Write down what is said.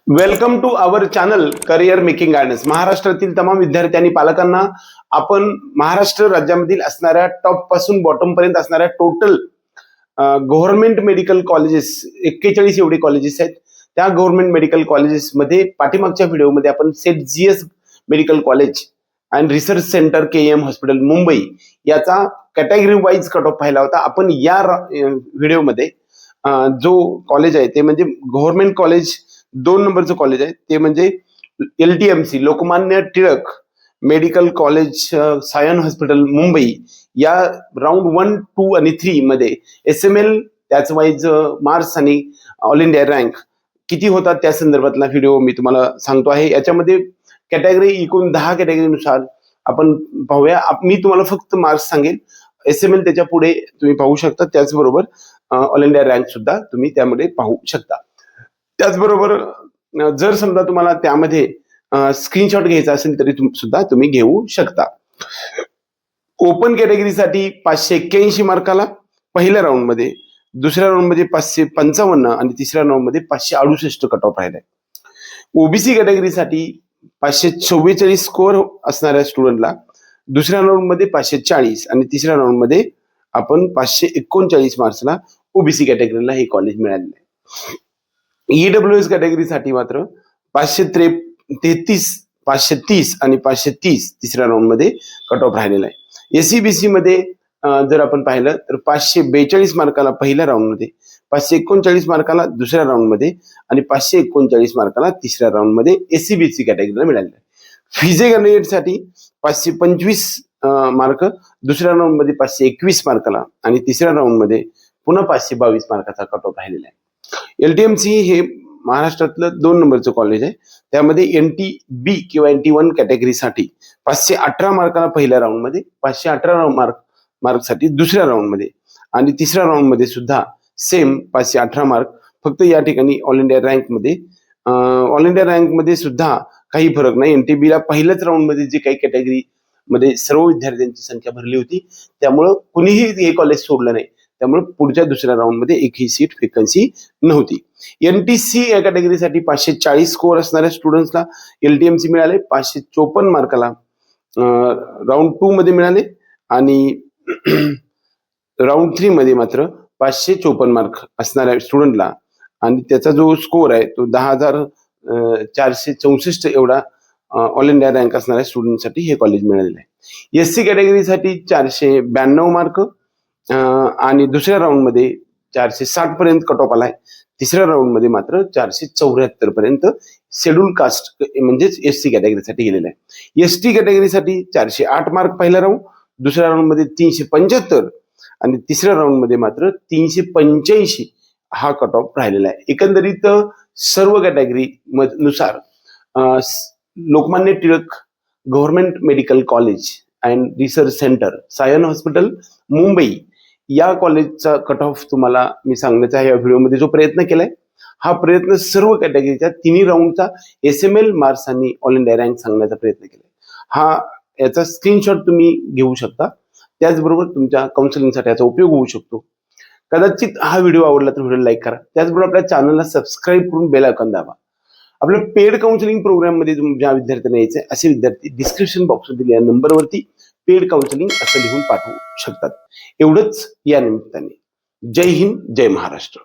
Welcome to our channel career making guidance. महाराष्ट्रातील तमाम विद्यार्थी आणि पालकांना आपण महाराष्ट्र राज्यामधील असणाऱ्या टॉप पासून बॉटम पर्यंत असणाऱ्या टोटल गव्हर्नमेंट मेडिकल कॉलेजेस 41 एवढे कॉलेजेस आहेत. त्या गव्हर्नमेंट मेडिकल कॉलेजेस मध्ये पाठीमागच्या व्हिडिओमध्ये आपण Seth GS medical college and research centre KEM hospital Mumbai याचा कॅटेगरी वाईज कट ऑफ पाहिला होता. आपण या व्हिडिओमध्ये जो कॉलेज आहे ते म्हणजे गव्हर्नमेंट कॉलेज 2 नंबरचं कॉलेज आहे ते म्हणजे LTMC Lokmanya Tilak medical college Sion hospital Mumbai. या राऊंड 1, 2 आणि 3 मध्ये SML त्याच वाईज मार्क्स आणि ऑल इंडिया रँक किती होता त्या संदर्भातला व्हिडिओ मी तुम्हाला सांगतो आहे. याच्यामध्ये कॅटेगरी एकूण 10 कॅटेगरीनुसार आपण पाहूया. मी तुम्हाला फक्त मार्क्स सांगेल. SML त्याच्या पुढे तुम्ही पाहू शकता. त्याचबरोबर ऑल इंडिया रँक सुद्धा तुम्ही त्यामध्ये पाहू शकता. त्याचबरोबर जर समजा तुम्हाला त्यामध्ये स्क्रीनशॉट घ्यायचा असेल तरी सुद्धा तुम्ही घेऊ शकता. ओपन कॅटेगरीसाठी 581 मार्काला पहिल्या राऊंड मध्ये, दुसऱ्या राऊंड मध्ये 555 आणि तिसऱ्या राऊंड मध्ये 568 कट ऑफ राहिलाय. ओबीसी कॅटेगरीसाठी 544 स्कोअर असणाऱ्या स्टुडंटला दुसऱ्या राऊंड मध्ये 540 आणि तिसऱ्या राऊंड मध्ये आपण 539 मार्क्सला ओबीसी कॅटेगरीला हे कॉलेज मिळालेलं आहे. EWS कॅटेगरीसाठी मात्र 530 आणि 530 तिसऱ्या राऊंड मध्ये कट ऑफ राहिलेला आहे. SCBC मध्ये जर आपण पाहिलं तर 542 मार्काला पहिल्या राऊंड मध्ये, 539 मार्काला दुसऱ्या राऊंड मध्ये आणि 539 मार्काला तिसऱ्या राऊंड मध्ये SCBC कॅटेगरीला मिळालेलं आहे. फिजे कॅन्डिडेटसाठी 525 मार्क दुसऱ्या राऊंड मध्ये, 521 मार्काला आणि तिसऱ्या राऊंड मध्ये पुन्हा 522 मार्काचा कट ऑफ राहिलेला आहे. LTMC हे महाराष्ट्रातलं 2 नंबरचं कॉलेज आहे. त्यामध्ये NTB किंवा NT1 कॅटेगरीसाठी 518 मार्काला पहिल्या राऊंड मध्ये, 518 मार्कसाठी दुसऱ्या राऊंड मध्ये आणि तिसऱ्या राऊंड मध्ये सुद्धा सेम 518 मार्क. फक्त या ठिकाणी ऑल इंडिया रँक मध्ये सुद्धा काही फरक नाही. NTB ला पहिल्याच राऊंड मध्ये जे काही कॅटेगरी मध्ये सर्व विद्यार्थ्यांची संख्या भरली होती त्यामुळं कुणीही हे कॉलेज सोडलं नाही. त्यामुळे पुढच्या दुसऱ्या राऊंड मध्ये एकही सीट वेकन्सी नव्हती. NTC या कॅटेगरीसाठी 540 स्कोअर असणाऱ्या स्टुडंट्सला LTMC मिळाले. 554 मार्काला राऊंड 2 मध्ये मिळाले आणि राऊंड 3 मध्ये मात्र 554 मार्क असणाऱ्या स्टुडंटला आणि त्याचा जो स्कोअर आहे तो 10,464 एवढा ऑल इंडिया रँक असणाऱ्या स्टुडंटसाठी हे कॉलेज मिळालेलं आहे. SC कॅटेगरीसाठी 492 मार्क आणि दुसऱ्या राऊंड मध्ये 460 पर्यंत कट ऑफ आलाय. तिसऱ्या राऊंड मध्ये मात्र 474 पर्यंत शेड्यूल कास्ट म्हणजेच SC कॅटेगरीसाठी गेलेला आहे. ST कॅटेगरीसाठी 408 मार्क पहिला राऊंड, दुसऱ्या राऊंड मध्ये 375 आणि तिसऱ्या राऊंड मध्ये मात्र 385 हा कट ऑफ राहिलेला आहे. एकंदरीत सर्व कॅटेगरी नुसार Lokmanya Tilak government medical college and research centre Sion hospital Mumbai या कॉलेजचा कट ऑफ तुम्हाला मी सांगण्याचा या व्हिडिओमध्ये जो प्रयत्न केलाय, हा प्रयत्न सर्व कॅटेगरीच्या 3 राऊंडचा SML मार्क्स आणि ऑल इंडिया रँक सांगण्याचा प्रयत्न केलाय. याचा स्क्रीनशॉट तुम्ही घेऊ शकता. त्याचबरोबर तुमच्या काउन्सिलिंगसाठी याचा उपयोग होऊ शकतो. कदाचित हा व्हिडिओ आवडला तर व्हिडिओ लाईक करा. त्याचबरोबर आपल्या चॅनलला सबस्क्राईब करून बेल आयकॉन दाबा. आपल्या पेड काउन्सिलिंग प्रोग्राम मध्ये ज्या विद्यार्थ्यांना यायचे असे विद्यार्थी डिस्क्रिप्शन बॉक्समध्ये दिलेल्या नंबरवरती पेड काउन्सिलिंग असं लिहून पाठवू शकतात. एवढंच या निमित्ताने. जय हिंद, जय महाराष्ट्र.